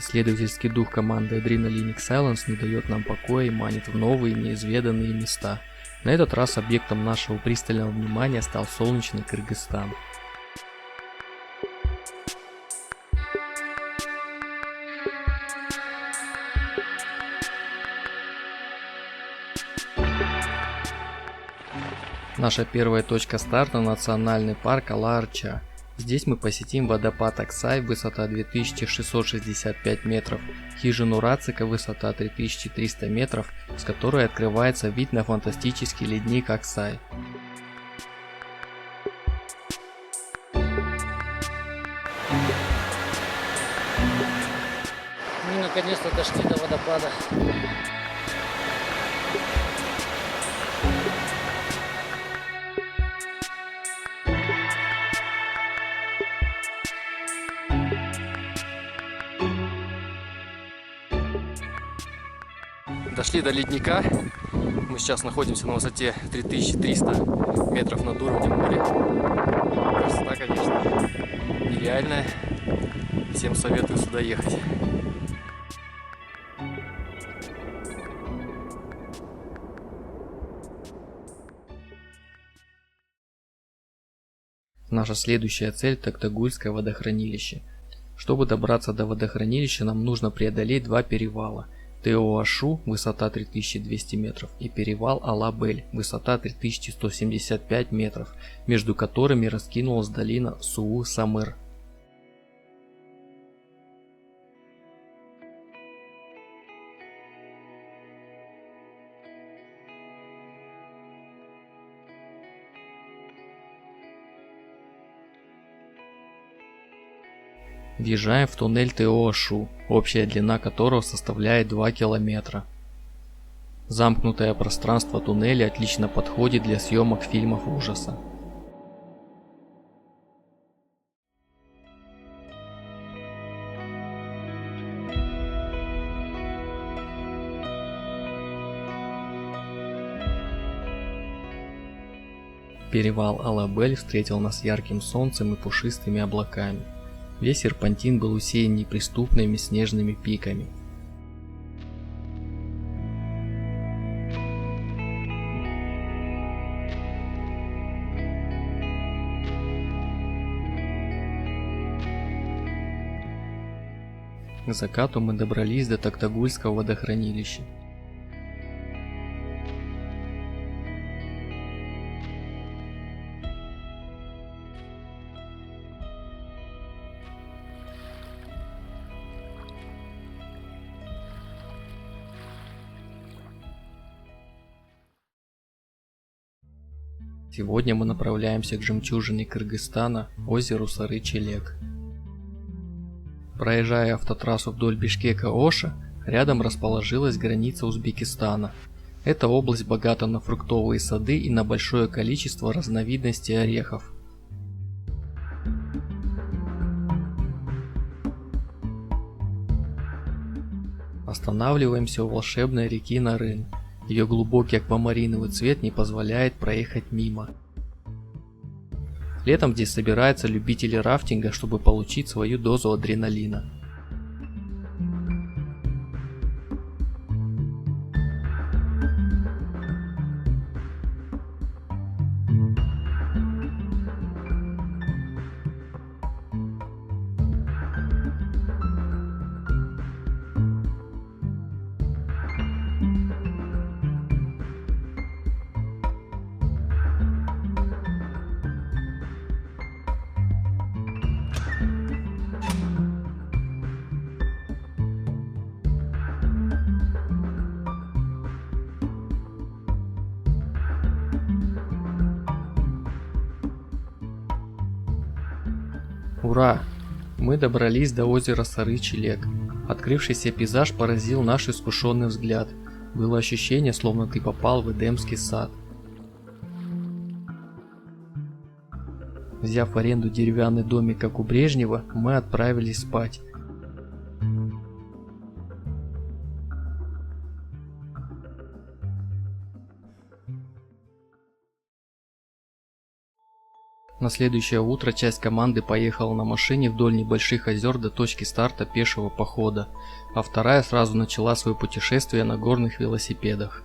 Исследовательский дух команды Adrenaline Silence не дает нам покоя и манит в новые неизведанные места. На этот раз объектом нашего пристального внимания стал солнечный Кыргызстан. Наша первая точка старта – национальный парк Ала-Арча. Здесь мы посетим водопад Аксай, высота 2665 метров, хижину Рацика, высота 3300 метров, с которой открывается вид на фантастический ледник Аксай. Мы наконец-то дошли до водопада. Дошли до ледника. Мы сейчас находимся на высоте 3300 метров над уровнем моря. Красота, конечно, нереальная. Всем советую сюда ехать. Наша следующая цель – Токтагульское водохранилище. Чтобы добраться до водохранилища, нам нужно преодолеть два перевала. Теоашу, высота 3200 метров, и перевал Алабель, высота 3175 метров, между которыми раскинулась долина Суу-Самыр. Въезжаем в туннель Теоашу, общая длина которого составляет 2 километра. Замкнутое пространство туннеля отлично подходит для съемок фильмов ужаса. Перевал Алабель встретил нас ярким солнцем и пушистыми облаками. Весь серпантин был усеян неприступными снежными пиками. К закату мы добрались до Токтагульского водохранилища. Сегодня мы направляемся к жемчужине Кыргызстана, озеру Сары-Челек. Проезжая автотрассу вдоль Бишкека-Оша, рядом расположилась граница Узбекистана. Эта область богата на фруктовые сады и на большое количество разновидностей орехов. Останавливаемся у волшебной реки Нарын. Ее глубокий аквамариновый цвет не позволяет проехать мимо. Летом здесь собираются любители рафтинга, чтобы получить свою дозу адреналина. Ура! Мы добрались до озера Сары-Челек. Открывшийся пейзаж поразил наш искушенный взгляд. Было ощущение, словно ты попал в Эдемский сад. Взяв в аренду деревянный домик, как у Брежнева, мы отправились спать. На следующее утро часть команды поехала на машине вдоль небольших озер до точки старта пешего похода, а вторая сразу начала свое путешествие на горных велосипедах.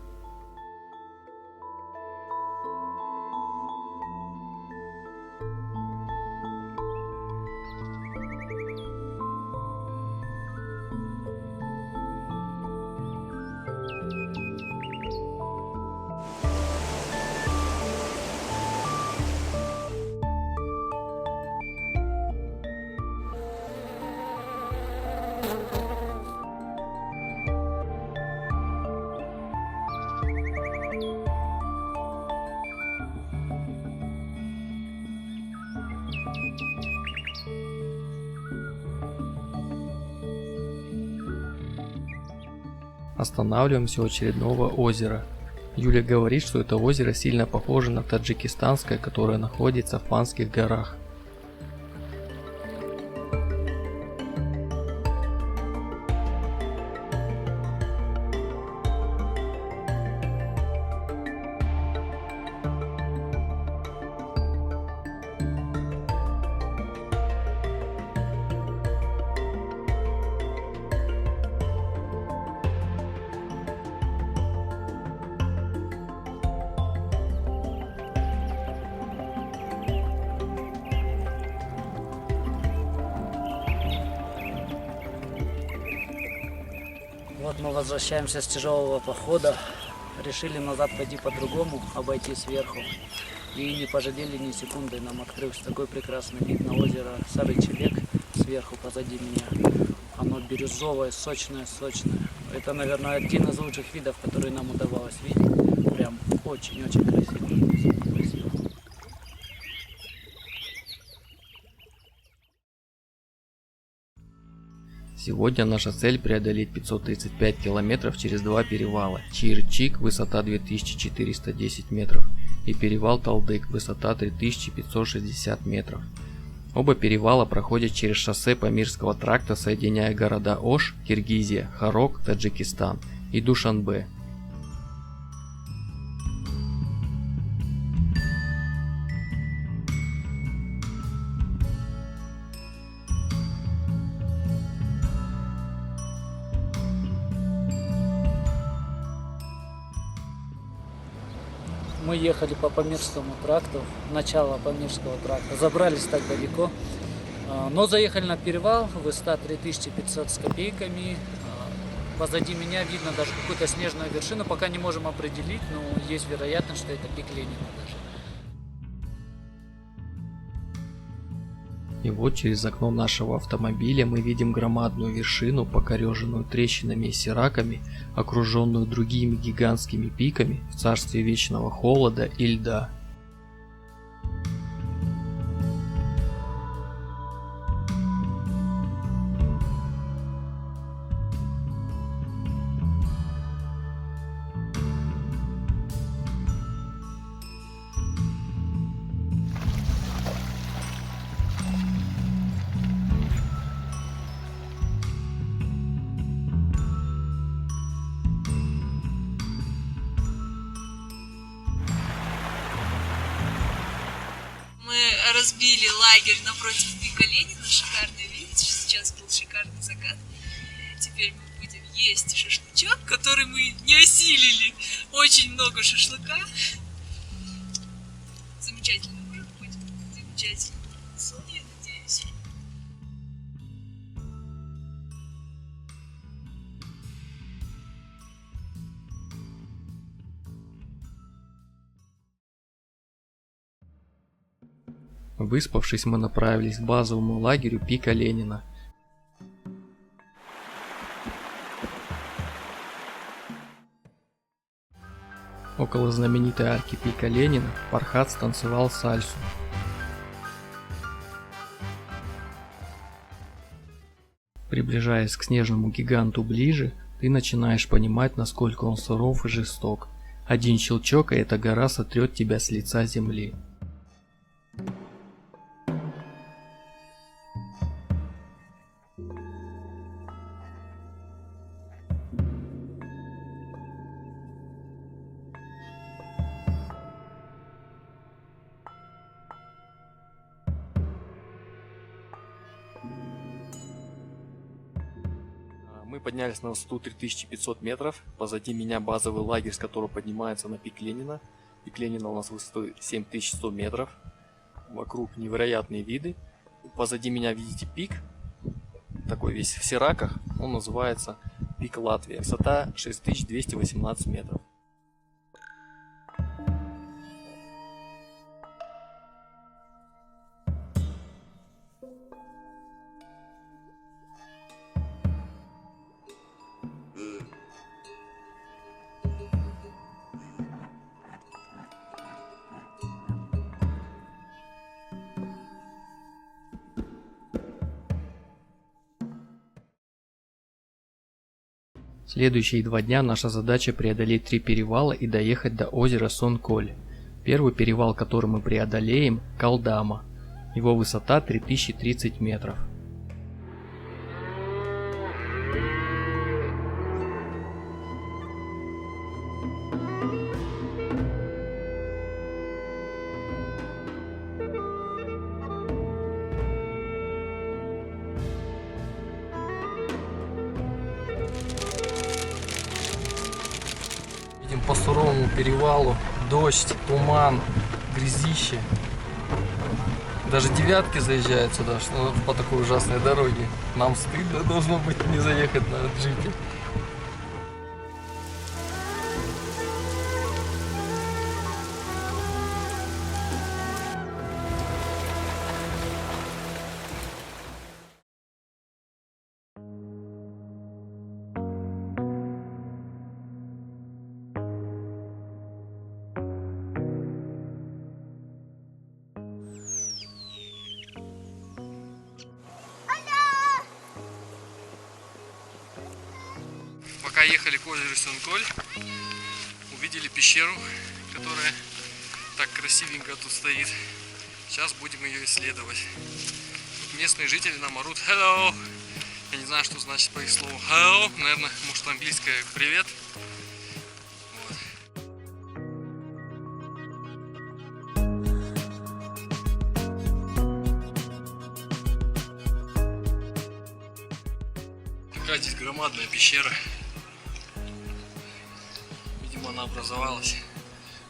Останавливаемся у очередного озера. Юля говорит, что это озеро сильно похоже на таджикистанское, которое находится в Панских горах. Вот мы возвращаемся с тяжелого похода. Решили назад пойти по-другому, обойти сверху. И не пожалели ни секунды. Нам открылся такой прекрасный вид на озеро Сарычелек сверху позади меня. Оно бирюзовое, сочное. Это, наверное, один из лучших видов, которые нам удавалось видеть. Прям очень-очень красиво. Сегодня наша цель преодолеть 535 километров через два перевала. Чир-Чик, высота 2410 метров, и перевал Талдык, высота 3560 метров. Оба перевала проходят через шоссе Памирского тракта, соединяя города Ош, Киргизия, Харок, Таджикистан и Душанбе. Мы ехали по Памирскому тракту, начало Памирского тракта, забрались так далеко, но заехали на перевал, высота 3500 с копейками. Позади меня видно даже какую-то снежную вершину, пока не можем определить, но есть вероятность, что это пик Ленина даже. И вот через окно нашего автомобиля мы видим громадную вершину, покореженную трещинами и сираками, окруженную другими гигантскими пиками в царстве вечного холода и льда. Разбили лагерь напротив пика Ленина, шикарно, видите, сейчас был шикарный закат. Теперь мы будем есть шашлычок, который мы не осилили. Очень много шашлыка. Замечательно может быть, замечательно. Сон, я надеюсь. Выспавшись, мы направились к базовому лагерю пика Ленина. Около знаменитой арки пика Ленина Фархад станцевал сальсу. Приближаясь к снежному гиганту ближе, ты начинаешь понимать, насколько он суров и жесток. Один щелчок, и эта гора сотрет тебя с лица земли. Мы поднялись на высоту 3500 метров. Позади меня базовый лагерь, с которого поднимается на пик Ленина. Пик Ленина у нас высотой 7100 метров. Вокруг невероятные виды. Позади меня видите пик. Такой весь в сираках. Он называется пик Латвия. Высота 6218 метров. Следующие 2 дня наша задача преодолеть 3 перевала и доехать до озера Сон-Коль. Первый перевал, который мы преодолеем, Калдама. Его высота 3030 метров. Едем по суровому перевалу, дождь, туман, грязище. Даже девятки заезжают сюда, что по такой ужасной дороге. Нам стыдно должно быть не заехать на джипе. Пока ехали к озеру Сон-Коль, увидели пещеру, которая так красивенько тут стоит. Сейчас будем ее исследовать. Тут местные жители нам орут «Hello!». Я не знаю, что значит по их слову «Hello». Наверное, может, английское «Привет». Такая здесь громадная пещера. Видимо, она образовалась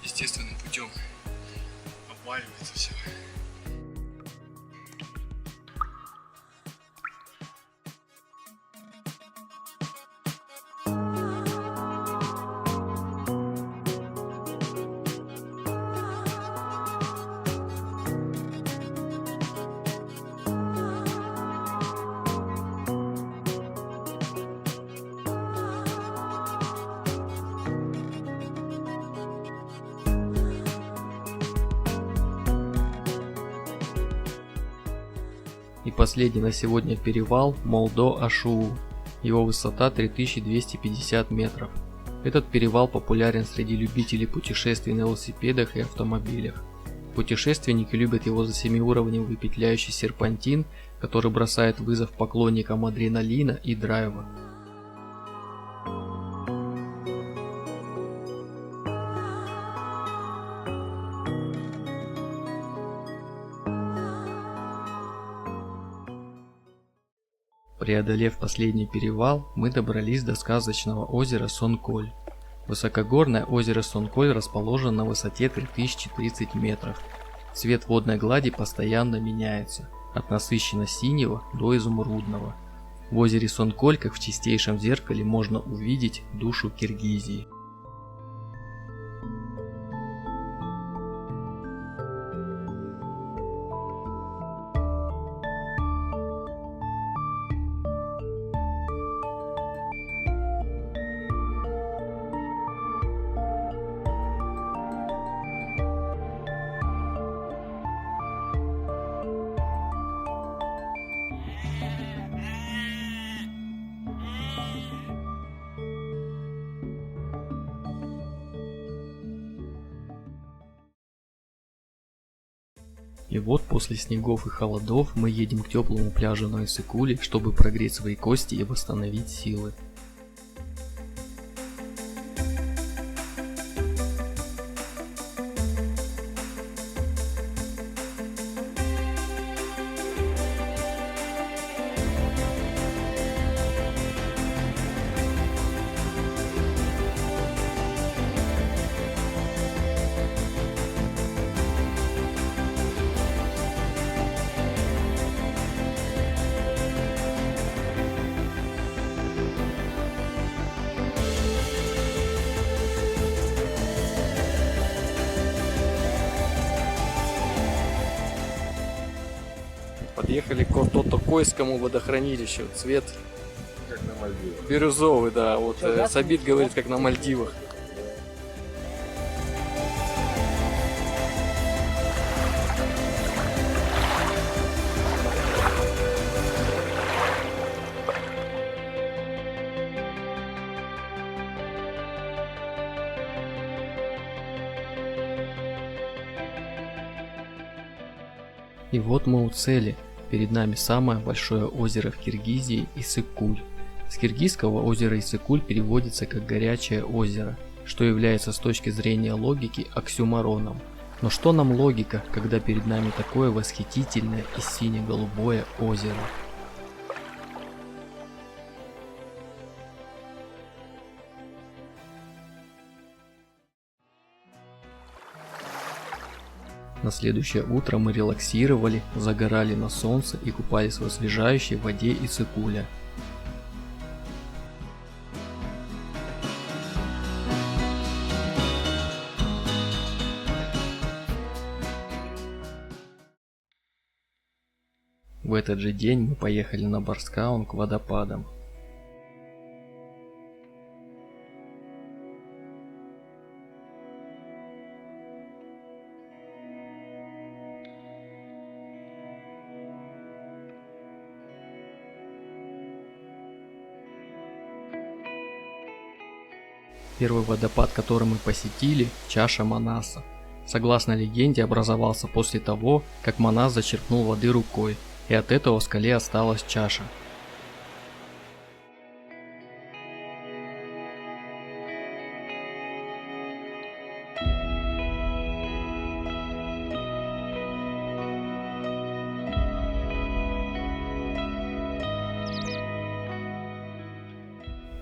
естественным путем. Обваливается все. И последний на сегодня перевал Молдо-Ашуу. Его высота 3250 метров. Этот перевал популярен среди любителей путешествий на велосипедах и автомобилях. Путешественники любят его за 7-уровневый петляющий серпантин, который бросает вызов поклонникам адреналина и драйва. Преодолев последний перевал, мы добрались до сказочного озера Сон-Коль. Высокогорное озеро Сон-Коль расположено на высоте 3030 метров. Цвет водной глади постоянно меняется, от насыщенно-синего до изумрудного. В озере Сон-Коль, как в чистейшем зеркале, можно увидеть душу Киргизии. И вот после снегов и холодов мы едем к теплому пляжу на Иссык-Куле, чтобы прогреть свои кости и восстановить силы. Подъехали к Тотокойскому водохранилищу. Цвет Как на Мальдивах. бирюзовый, да. Вот Сабит говорит, как на Мальдивах. И вот мы у цели. Перед нами самое большое озеро в Киргизии – Иссык-Куль. С киргизского озеро Иссык-Куль переводится как «горячее озеро», что является с точки зрения логики оксюмороном. Но что нам логика, когда перед нами такое восхитительное и сине-голубое озеро? На следующее утро мы релаксировали, загорали на солнце и купались в освежающей воде Иссык-Куля. В этот же день мы поехали на Барскаун к водопадам. Первый водопад, который мы посетили, чаша Манаса. Согласно легенде, образовался после того, как Манас зачерпнул воды рукой, и от этого в скале осталась чаша.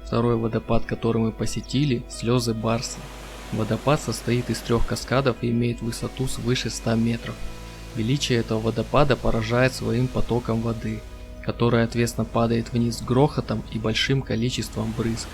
Второй водопад, который мы посетили, слезы Барса. Водопад состоит из 3 каскадов и имеет высоту свыше 100 метров. Величие этого водопада поражает своим потоком воды, который отвесно падает вниз с грохотом и большим количеством брызг.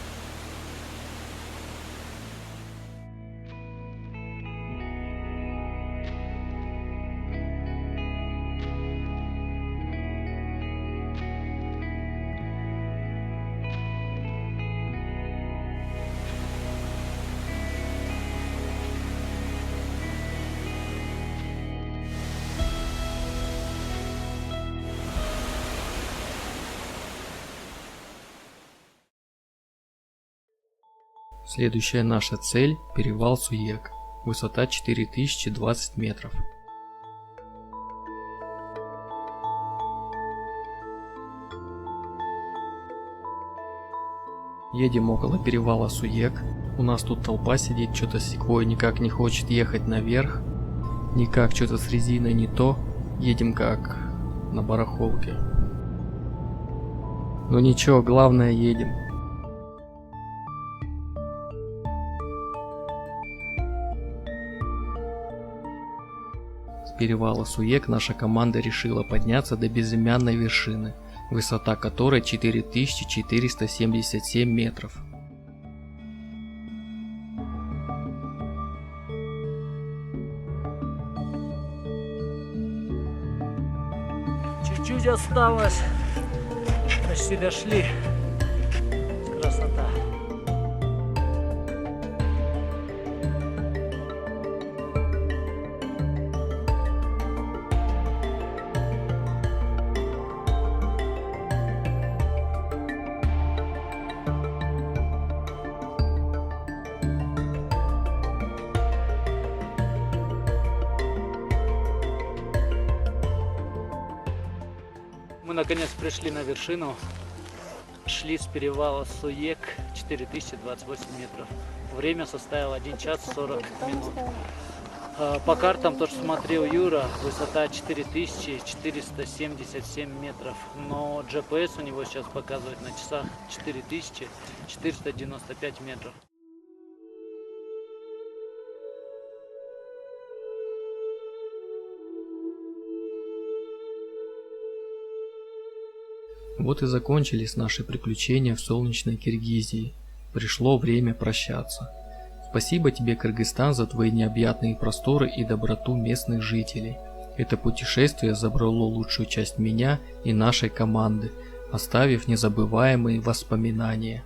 Следующая наша цель – перевал Суек, высота 4020 метров. Едем около перевала Суек, у нас тут толпа сидит, что-то Секвой никак не хочет ехать наверх, никак что-то с резиной не то, едем как на барахолке. Но ничего, главное едем. С перевала Суек наша команда решила подняться до безымянной вершины, высота которой 4477 метров. Чуть-чуть осталось. Почти дошли. Красота. Мы наконец пришли на вершину, шли с перевала Суек 4028 метров. Время составило 1 час 40 минут. По картам, то, что смотрел Юра, высота 4477 метров. Но GPS у него сейчас показывает на часах 4495 метров. Вот и закончились наши приключения в солнечной Киргизии. Пришло время прощаться. Спасибо тебе, Кыргызстан, за твои необъятные просторы и доброту местных жителей. Это путешествие забрало лучшую часть меня и нашей команды, оставив незабываемые воспоминания.